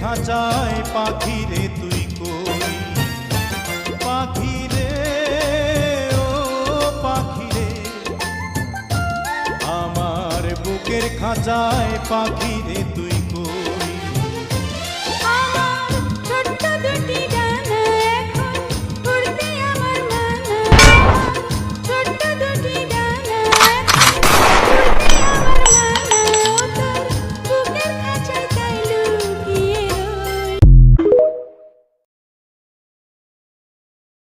খাঁচায় পাখি রে তুই কই, পাখি রে ও পাখি রে, আমার বুকের খাঁচায় পাখি রে